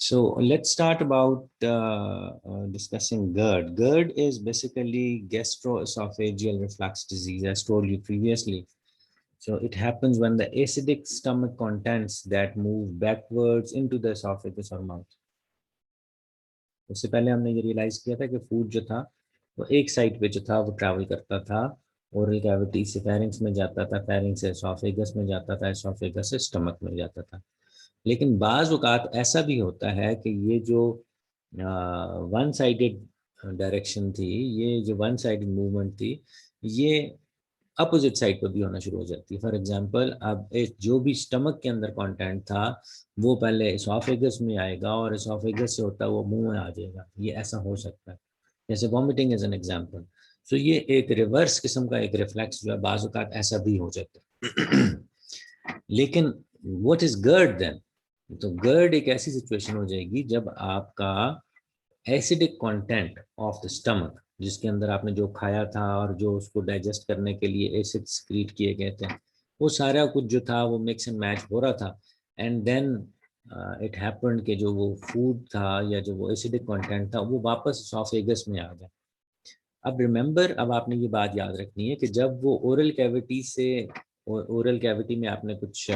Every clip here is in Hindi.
So let's start about discussing GERD. GERD is basically gastroesophageal reflux disease, as told you previously. So it happens when the acidic stomach contents that move backwards into the esophagus or mouth. उससे पहले हमने ये रियलाइज किया था कि फूड जो था वो एक साइड पे जो था वो ट्रैवल करता था, ओरल कैविटी से फेरिंक्स में जाता था, फेरिंक्स से एसोफेगस में जाता था, एसोफेगस से स्टमक में जाता था। लेकिन बाज़ औक़ात ऐसा भी होता है कि ये जो वन साइडेड डायरेक्शन थी, ये जो वन साइडेड मूवमेंट थी, ये अपोजिट साइड पर भी होना शुरू हो जाती है। फॉर एग्जांपल, अब जो भी स्टमक के अंदर कंटेंट था वो पहले एसोफेगस में आएगा और एसोफेगस से होता है वो मुंह में आ जाएगा। ये ऐसा हो सकता है, जैसे वॉमिटिंग एज एन एग्जांपल। सो ये एक रिवर्स किस्म का एक रिफ्लेक्स जो है, बाज़ औक़ात ऐसा भी हो जाता है। लेकिन व्हाट इज गर्ड देन? तो गर्ड एक ऐसी सिचुएशन हो जाएगी जब आपका acidic content of the stomach, जिसके अंदर आपने जो खाया था और जो उसको डाइजेस्ट करने के लिए एसिड सिक्रीट किए गए थे, वो सारा कुछ जो था वो मिक्स एंड मैच हो रहा था। एंड देन इट हैपेंड कि जो वो फूड था या जो वो एसिडिक कंटेंट था वो वापस एसोफेगस में आ गया। अब रिमेंबर, अब आपने ये बात याद रखनी है कि जब वो ओरल कैविटी से, ओरल कैविटी में आपने कुछ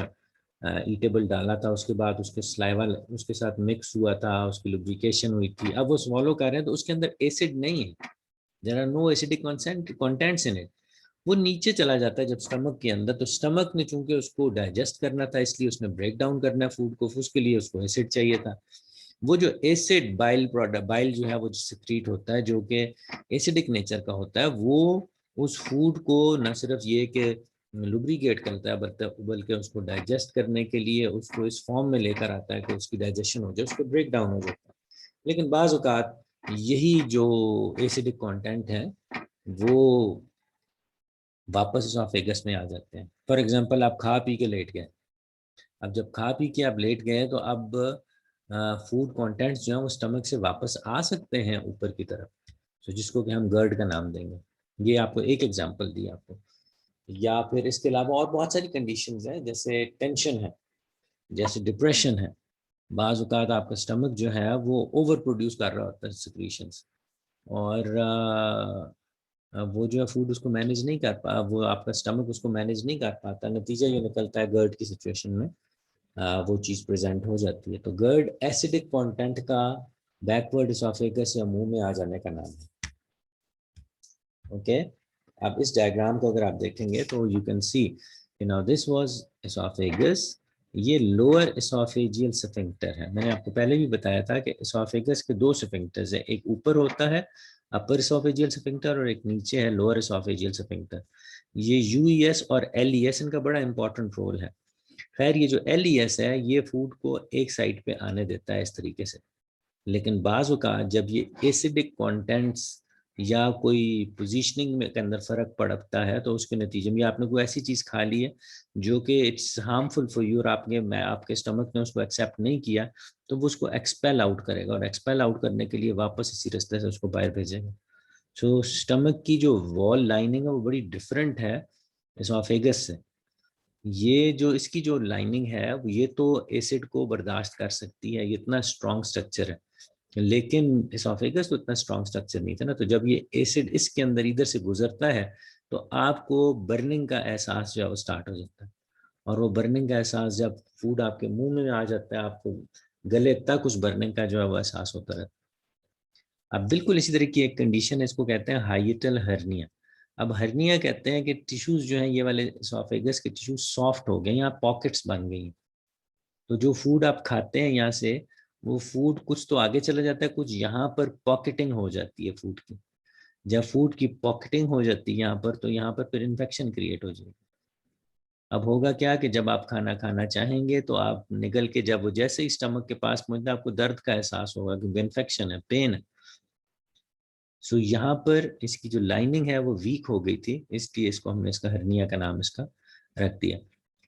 ईटेबल डाला था, उसके बाद उसके स्लाइवा उसके साथ मिक्स हुआ था, उसकी लुब्रिकेशन हुई थी, अब वो स्वॉलो कर रहे हैं तो उसके अंदर एसिड नहीं है, there are no acidic contents in it. वो नीचे चला जाता है जब स्टमक के अंदर, तो स्टमक ने चूंकि उसको डाइजेस्ट करना था, इसलिए उसने ब्रेक डाउन करना है फूड को, उसके लिए उसको एसिड चाहिए था। वो जो एसिड बाइल प्रोडक्ट, बाइल जो है वो सिक्रीट होता है जो कि एसिडिक नेचर का होता है, वो उस फूड को न सिर्फ ये कि लुब्रिकेट करता है बल्कि उसको डाइजेस्ट करने के लिए उसको इस फॉर्म में लेकर आता है कि उसकी डाइजेशन हो जाए, उसको ब्रेक डाउन हो जाता है। लेकिन बाज़ औक़ात यही जो एसिडिक कंटेंट है वो वापस एसोफेगस में आ जाते हैं। फॉर एग्जांपल, आप खा पी के लेट गए। अब जब खा पी के आप लेट गए तो अब फूड कंटेंट्स जो हैं वो स्टमक से वापस आ सकते हैं ऊपर की तरफ, तो जिसको कि हम गर्ड का नाम देंगे। ये आपको एक एग्जांपल दिया आपको। या फिर इसके अलावा और बहुत सारी कंडीशंस हैं, जैसे टेंशन है, जैसे डिप्रेशन है। बाज़ औक़ात आपका स्टमक जो है वो ओवर प्रोड्यूस कर रहा होता है सिक्रीशंस, और वो जो है फूड उसको मैनेज नहीं कर पा, वो आपका स्टमक उसको मैनेज नहीं कर पाता, नतीजा ये निकलता है गर्ड की सिचुएशन में वो चीज़ प्रेजेंट हो जाती है। तो गर्ड एसिडिक कंटेंट का बैकवर्ड एसोफेगस या मुंह में आ जाने का नाम है। ओके, अब इस डायग्राम को अगर आप देखेंगे तो you can see this was oesophagus, ये लोअर एसोफेजियल स्फिंक्टर है। मैंने आपको पहले भी बताया था कि एसोफेगस के दो स्फिंक्टर्स है, एक ऊपर होता है अपर एसोफेजियल स्फिंक्टर और एक नीचे है लोअर एसोफेजियल स्फिंक्टर। ये यूईएस और एलईएस इनका बड़ा इंपॉर्टेंट रोल है। खैर, ये जो एलईएस है ये फूड को एक साइड पे आने देता है इस तरीके से, लेकिन बाज़ का जब ये एसिडिक कंटेंट्स या कोई पोजीशनिंग में के अंदर फर्क पड़ता है तो उसके नतीजे में आपने कोई ऐसी चीज़ खा ली है जो कि इट्स हार्मफुल फॉर यू और आपके स्टमक ने उसको एक्सेप्ट नहीं किया, तो वो उसको एक्सपेल आउट करेगा, और एक्सपेल आउट करने के लिए वापस इसी रास्ते से उसको बाहर भेजेगा। सो स्टमक की जो वॉल लाइनिंग है वो बड़ी डिफरेंट है एसोफेगस से। ये जो इसकी जो लाइनिंग है ये तो एसिड को बर्दाश्त कर सकती है, ये इतना स्ट्रॉन्ग स्ट्रक्चर है, लेकिन एसोफेगस तो इतना स्ट्रॉन्ग स्ट्रक्चर नहीं था ना। तो जब ये एसिड इसके अंदर इधर से गुजरता है तो आपको बर्निंग का एहसास जो है वो स्टार्ट हो जाता है, और वो बर्निंग का एहसास जब फूड आपके मुंह में आ जाता है, आपको गले तक उस बर्निंग का जो है वो एहसास होता रहता है। अब बिल्कुल इसी तरह की एक कंडीशन है, इसको कहते हैं हाइटल हर्निया। अब हर्निया कहते हैं कि टिश्यूज जो हैं ये वाले एसोफेगस के टिश्यूज सॉफ्ट हो गए, यहाँ पॉकेट्स बन गई। तो जो फूड आप खाते हैं यहाँ से, वो फूड कुछ तो आगे चला जाता है, कुछ यहाँ पर पॉकेटिंग हो जाती है फूड की। जब फूड की पॉकेटिंग हो जाती है यहाँ पर, तो यहाँ पर फिर इन्फेक्शन क्रिएट हो जाएगी। अब होगा क्या कि जब आप खाना खाना चाहेंगे तो आप निकल के जब वो जैसे ही स्टमक के पास पहुंचता है आपको दर्द का एहसास होगा क्योंकि इन्फेक्शन है, पेन है। सो यहाँ पर इसकी जो लाइनिंग है वो वीक हो गई थी, इसलिए इसको हमने इसका हर्निया का नाम इसका रख दिया।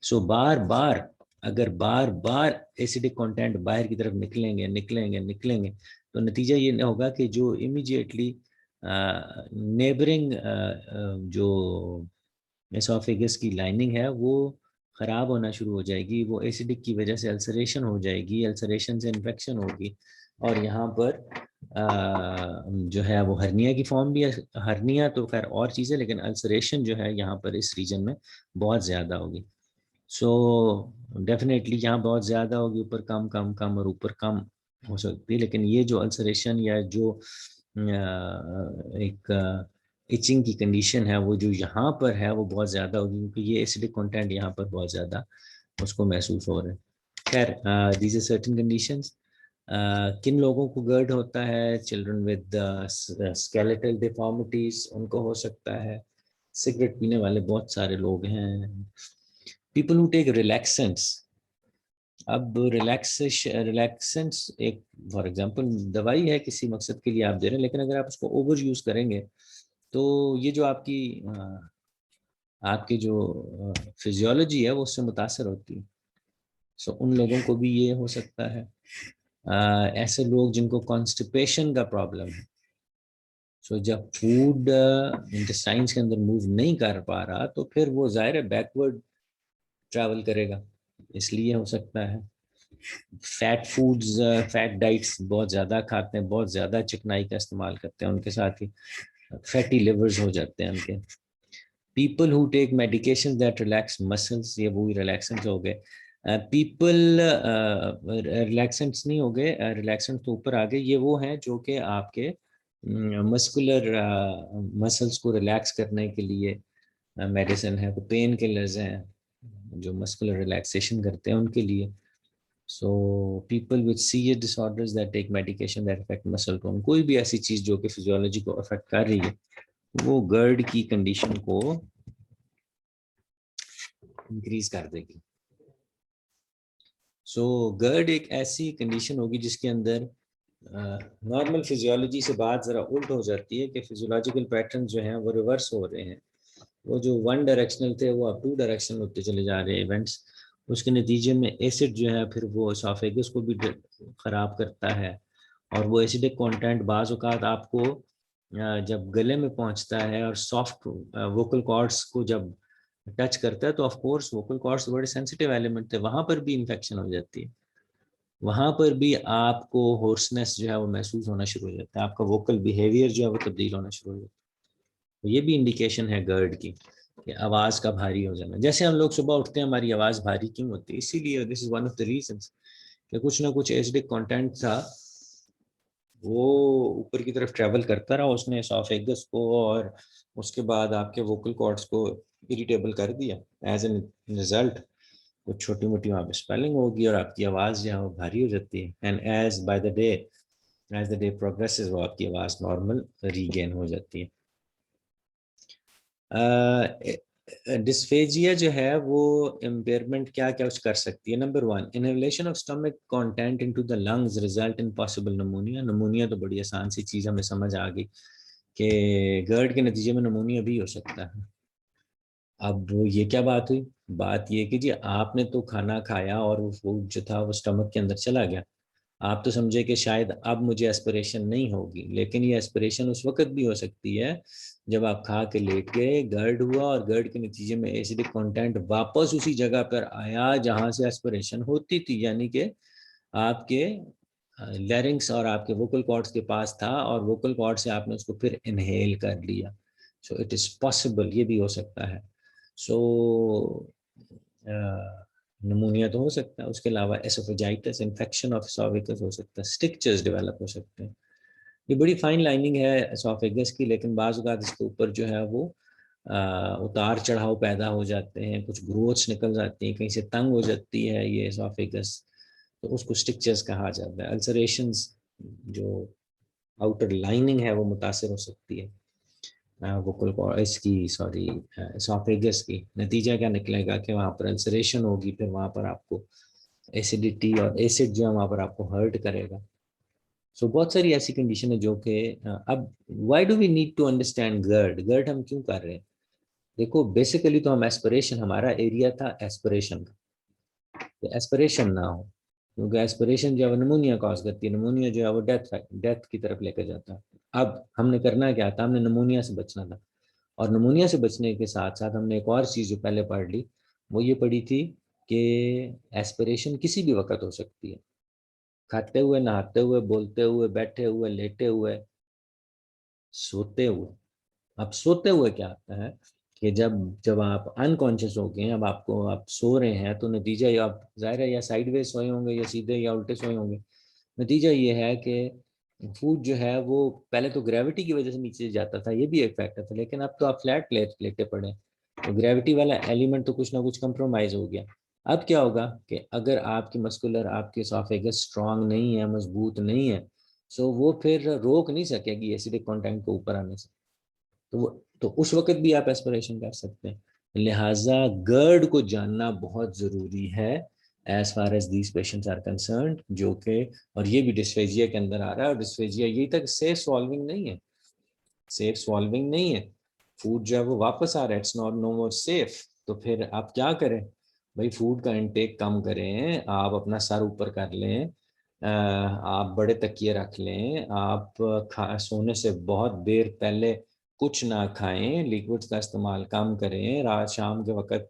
सो बार बार अगर बार बार एसिडिक कंटेंट बाहर की तरफ निकलेंगे निकलेंगे निकलेंगे तो नतीजा ये होगा कि जो इमीडिएटली नेबरिंग जो एसोफेगस की लाइनिंग है वो ख़राब होना शुरू हो जाएगी, वो एसिडिक की वजह से अल्सरेशन हो जाएगी, अल्सरेशन से इन्फेक्शन होगी, और यहाँ पर जो है वो हर्निया की फॉर्म भी है। हर्निया तो खैर और चीज़ है, लेकिन अल्सरेशन जो है यहाँ पर इस रीजन में बहुत ज़्यादा होगी। सो डेफिनेटली यहाँ बहुत ज़्यादा होगी, ऊपर कम कम कम और ऊपर कम हो सकती है, लेकिन ये जो अल्सरेशन या जो एक इचिंग की कंडीशन है वो जो यहाँ पर है वो बहुत ज़्यादा होगी, क्योंकि ये एसिडिक कंटेंट यहाँ पर बहुत ज़्यादा उसको महसूस हो रहा है। खैर, दीज आर सर्टेन कंडीशंस। किन लोगों को गर्ड होता है? चिल्ड्रन विद स्केलेटल डिफॉर्मिटीज, उनको हो सकता है। सिगरेट पीने वाले बहुत सारे लोग हैं। People who take relaxants. अब रिलैक्सेंट्स एक फॉर एग्जांपल दवाई है, किसी मकसद के लिए आप दे रहे हैं, लेकिन अगर आप उसको ओवर यूज करेंगे तो ये जो आपकी जो फिजियोलॉजी है वो उससे मुतासर होती है। सो उन लोगों को भी ये हो सकता है। ऐसे लोग जिनको कॉन्स्टिपेशन का प्रॉब्लम है, सो जब फूड इंटेस्टाइन्स के अंदर मूव नहीं कर पा रहा तो फिर वो ज़ाहिर है बैकवर्ड ट्रैवल करेगा, इसलिए हो सकता है। फैट फूड्स, फैट डाइट्स बहुत ज़्यादा खाते हैं, बहुत ज़्यादा चिकनाई का इस्तेमाल करते हैं, उनके साथ ही फैटी लिवर्स हो जाते हैं उनके। People who take medication that relax muscles, ये वही रिलैक्सेंट्स हो गए। पीपल रिलैक्सेंट्स नहीं हो गए, रिलैक्सेंट तो ऊपर आ गए, ये वो हैं जो कि आपके मस्कुलर मसल्स को रिलैक्स करने के लिए मेडिसिन है। तो पेन किलर्स हैं जो मस्कुलर रिलैक्सेशन करते हैं उनके लिए। So people with serious disorders that take medication that affect muscle tone, कोई भी ऐसी चीज जो कि फिजियोलॉजी को अफेक्ट कर रही है वो गर्ड की कंडीशन को इंक्रीज कर देगी। सो गर्ड एक ऐसी कंडीशन होगी जिसके अंदर नॉर्मल फिजियोलॉजी से बात ज़रा उल्ट हो जाती है कि फिजियोलॉजिकल पैटर्न जो हैं वो रिवर्स हो रहे हैं। वो जो वन डायरेक्शनल थे वो अब टू डायरेक्शनल होते चले जा रहे हैं इवेंट्स। उसके नतीजे में एसिड जो है फिर वो एसोफेगस को भी ख़राब करता है, और वो एसिडिक कंटेंट बाज़ औक़ात आपको जब गले में पहुंचता है और सॉफ्ट वोकल कॉर्ड्स को जब टच करता है तो ऑफ कोर्स वोकल कॉर्ड्स बड़े सेंसिटिव एलिमेंट थे, वहां पर भी इन्फेक्शन हो जाती है, वहां पर भी आपको होर्सनेस जो है वो महसूस होना शुरू हो जाता है, आपका वोकल बिहेवियर जो है वो तब्दील होना शुरू हो जाता है। तो ये भी इंडिकेशन है गर्ड की कि आवाज़ का भारी हो जाना। जैसे हम लोग सुबह उठते हैं हमारी आवाज़ भारी क्यों होती है? इसीलिए this is one of the reasons कि कुछ ना कुछ एसिडिक कंटेंट था वो ऊपर की तरफ ट्रेवल करता रहा, उसने एसोफेगस को और उसके बाद आपके वोकल कॉर्ड्स को इरिटेबल कर दिया। एज एन रिजल्ट कुछ छोटी मोटी वहाँ पे स्पेलिंग होगी और आपकी आवाज़ जो है वो भारी हो जाती है। And as the day progresses वो आपकी आवाज़ नॉर्मल रीगेन हो जाती है। डिस्फेजिया जो है वो इम्पेयरमेंट क्या क्या कर सकती है? Number 1, inhalation of stomach content into the lungs result in possible pneumonia. Pneumonia तो बड़ी आसान सी चीज़ हमें समझ आ गई कि गर्ड के नतीजे में नमोनिया भी हो सकता है। अब ये क्या बात हुई? बात ये कि जी आपने तो खाना खाया और वो फूड जो था वो स्टमक के अंदर चला गया, आप तो समझे कि शायद अब मुझे एस्पिरेशन नहीं होगी, लेकिन ये एस्पिरेशन उस वक्त भी हो सकती है जब आप खा के लेट गए, गर्ड हुआ और गर्ड के नतीजे में एसिडिक कंटेंट वापस उसी जगह पर आया जहां से एस्पिरेशन होती थी, यानी कि आपके लैरिंग्स और आपके वोकल कॉर्ड्स के पास था और वोकल कॉर्ड से आपने उसको फिर इनहेल कर लिया। सो इट इज़ पॉसिबल, ये भी हो सकता है। सो नमूनिया तो हो सकता है, उसके अलावा एसोफेजाइटिस, इन्फेक्शन ऑफ एसोफेगस हो सकता है, स्टिक्चर्स डेवलप हो सकते हैं। ये बड़ी फाइन लाइनिंग है एसोफेगस की, लेकिन बाज़ औक़ात इसके ऊपर जो है वो उतार चढ़ाव पैदा हो जाते हैं, कुछ ग्रोथ्स निकल जाती हैं, कहीं से तंग हो जाती है ये एसोफेगस, तो उसको स्टिक्चर्स कहा जाता है। अल्सरेशंस जो आउटर लाइनिंग है वो मुतासर हो सकती है वोकल कॉर्ड इसकी, सॉरी एसोफेगस की। नतीजा क्या निकलेगा कि वहाँ पर अल्सरेशन होगी, फिर वहाँ पर आपको एसिडिटी और एसिड जो है वहाँ पर आपको हर्ट करेगा। सो बहुत सारी ऐसी कंडीशन है जो कि अब why do we need to understand GERD? GERD हम क्यों कर रहे हैं? देखो बेसिकली तो हम एस्पिरेशन, हमारा एरिया था एस्पिरेशन का, तो एस्पिरेशन ना हो, क्योंकि एस्पिरेशन जो है वो नमूनिया कॉज करती है, नमूनिया जो है वो डेथ की तरफ लेकर जाता है। अब हमने करना क्या था? हमने नमूनिया से बचना था, और नमूनिया से बचने के साथ साथ हमने एक और चीज़ जो पहले पढ़ ली वो ये पढ़ी थी कि एस्पिरेशन किसी भी वक्त हो सकती है, खाते हुए, नहाते हुए, बोलते हुए, बैठे हुए, लेटे हुए, सोते हुए। अब सोते हुए क्या होता है कि जब जब आप अनकॉन्शियस हो गए हैं, अब आपको आप सो रहे हैं, तो नतीजा ये, आप जाहिर है या साइडवेज सोए होंगे या सीधे या उल्टे सोए होंगे, नतीजा ये है कि फूड जो है वो पहले तो ग्रेविटी की वजह से नीचे जाता था, ये भी एक फैक्टर था, लेकिन अब तो आप फ्लैट लेटे पड़े, तो ग्रेविटी वाला एलिमेंट तो कुछ ना कुछ कंप्रोमाइज हो गया। अब क्या होगा कि अगर आपकी मस्कुलर, आपके एसोफेगस स्ट्रांग नहीं है, मजबूत नहीं है, सो वो फिर रोक नहीं सकेगी एसिडिक कंटेंट को ऊपर आने से, तो वो, तो उस वक्त भी आप एस्पिरेशन कर सकते हैं। लिहाजा गर्ड को जानना बहुत ज़रूरी है as far as these patients are concern, जो कि, और ये भी डिस्फेजिया के अंदर आ रहा है, और डिस्फेजिया यही तक सेफ सॉल्विंग नहीं है, सेफ सॉल्विंग नहीं है, फूड जो है वो वापस आ रहा है, it's not know more safe. तो फिर आप क्या करें भाई, फूड का इंटेक कम करें, आप अपना सर ऊपर कर लें, आप बड़े तकिए रख लें, आप सोने से बहुत देर पहले कुछ ना खाएं, लिक्विड्स का इस्तेमाल कम करें, रात शाम के वक्त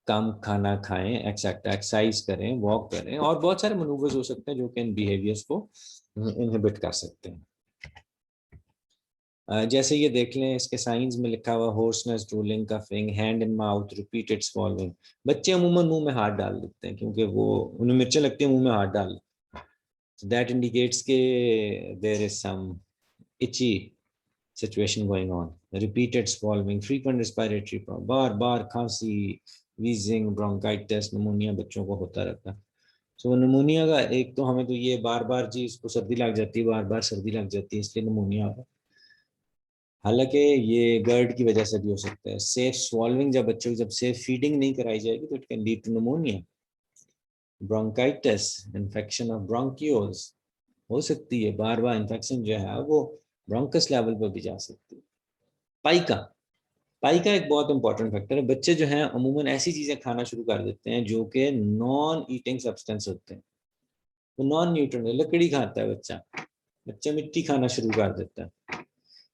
कम खाना खाएं, एक्सेट्रा, एक्सरसाइज करें, वॉक करें, और बहुत सारे मनूवर्स हो सकते हैं जो कि इन बिहेवियर्स को इनहिबिट कर सकते हैं। जैसे ये देख लें, इसके साइंस में लिखा हुआ hoarseness, drooling, coughing, hand in mouth, repeated swallowing. बच्चे अमूमन मुंह में हाथ डाल देते हैं क्योंकि वो उन्हें मिर्चें लगती है, मुंह में हाथ डाल, दैट इंडिकेट्स के there is some itchy situation going on. Repeated swallowing, frequent respiratory problem, बार बार खांसी, वीजिंग, ब्रोंकाइटिस, निमोनिया बच्चों को होता रहता है। सो निमोनिया का एक तो हमें तो ये बार बार जी इसको सर्दी लग जाती है, बार बार सर्दी लग जाती है, इसलिए निमोनिया होता है। हालांकि ये गर्ड की वजह से भी हो सकता है। सेफ स्वॉल्विंग, जब बच्चों की जब सेफ फीडिंग नहीं कराई जाएगी तो it can lead to pneumonia, bronchitis, infection of bronchioles हो सकती है, बार बार इन्फेक्शन जो है वो ब्रोंकस लेवल पर भी जा सकती है। पाइका, पाइका एक बहुत इंपॉर्टेंट फैक्टर है। बच्चे जो हैं अमूमन ऐसी चीजें खाना शुरू कर देते हैं जो कि नॉन ईटिंग सब्सटेंस होते हैं, तो नॉन न्यूट्रिएंट, लकड़ी खाता है बच्चा, बच्चा मिट्टी खाना शुरू कर देता है,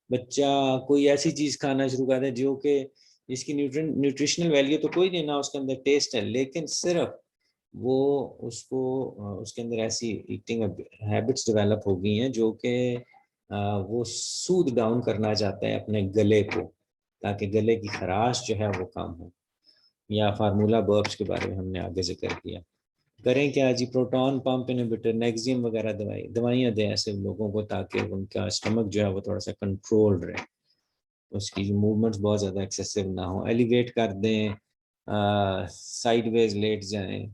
बच्चा कोई ऐसी चीज खाना शुरू कर दे जो कि इसकी न्यूट्रिशनल वैल्यू तो कोई नहीं, ना उसके अंदर टेस्ट है, लेकिन सिर्फ वो उसको उसके अंदर ऐसी ईटिंग हैबिट्स डेवलप हो गई हैं जो कि वो सूद डाउन करना चाहता है अपने गले को, ताकि गले की खराश जो है वो कम हो। या फार्मूला बर्ब्स के बारे में हमने आगे जिक्र किया। करें क्या जी, प्रोटॉन पंप इनहिबिटर, नेक्सियम वगैरह दवाइयाँ दें ऐसे लोगों को, ताकि उनका स्टमक जो है वो थोड़ा सा कंट्रोल रहे, उसकी जो मूवमेंट्स बहुत ज़्यादा एक्सेसिव ना हो, एलिवेट कर दें, साइडवेज लेट जाएं,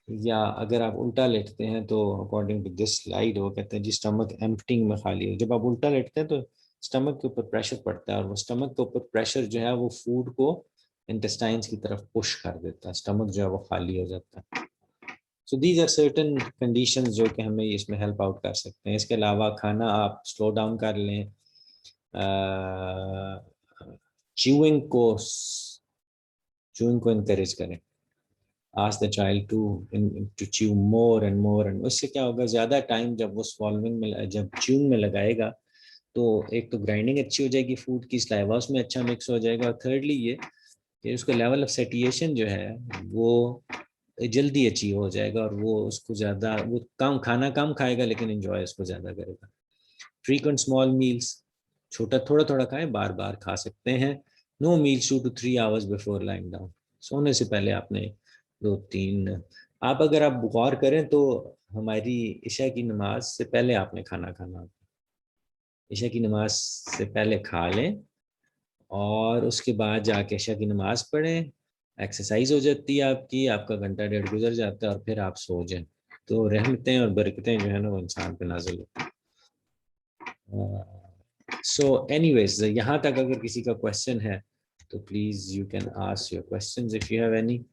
या अगर आप उल्टा लेटते हैं तो अकॉर्डिंग टू दिस स्लाइड वो कहते हैं जी स्टमक एम्प्टिंग में खाली है। जब आप उल्टा लेटते हैं तो स्टमक के ऊपर प्रेशर पड़ता है, और वो स्टमक के ऊपर प्रेशर जो है वो फूड को इंटेस्टाइन्स की तरफ पुश कर देता है, स्टमक जो है वो खाली हो जाता है। So these are certain conditions जो कि हमें इसमें हेल्प आउट कर सकते हैं। इसके अलावा खाना आप स्लो डाउन कर लें, च्यूइंग को च्यूइंग को इनकरेज करें, ask the child to chew more and more, and उससे क्या होगा, ज़्यादा टाइम जब वो swallowing में, जब च्यूइंग में लगाएगा, तो एक तो ग्राइंडिंग अच्छी हो जाएगी फूड की, स्लाइवा उसमें अच्छा मिक्स हो जाएगा, और थर्डली ये कि उसका लेवल ऑफ सेटिएशन जो है वो जल्दी अचीव हो जाएगा, और वो उसको ज़्यादा, वो कम खाना कम खाएगा लेकिन एंजॉय उसको ज़्यादा करेगा। फ्रीक्वेंट स्मॉल मील्स, छोटा थोड़ा थोड़ा खाएं, बार बार खा सकते हैं। No meals 2 to 3 hours before lying down, सोने से पहले आपने 2-3, आप अगर आप गौर करें तो हमारी इशा की नमाज से पहले आपने खाना खाना, इशा की नमाज से पहले खा लें, और उसके बाद जाके इशा की नमाज पढ़ें, एक्सरसाइज हो जाती है आपकी, आपका घंटा डेढ़ गुजर जाता है, और फिर आप सो जाएं, तो रहमतें और बरकतें जो है ना वो इंसान पे नाजिल होती हैं। सो एनीवेज, यहाँ तक अगर किसी का क्वेश्चन है तो please you can ask your questions if you have any.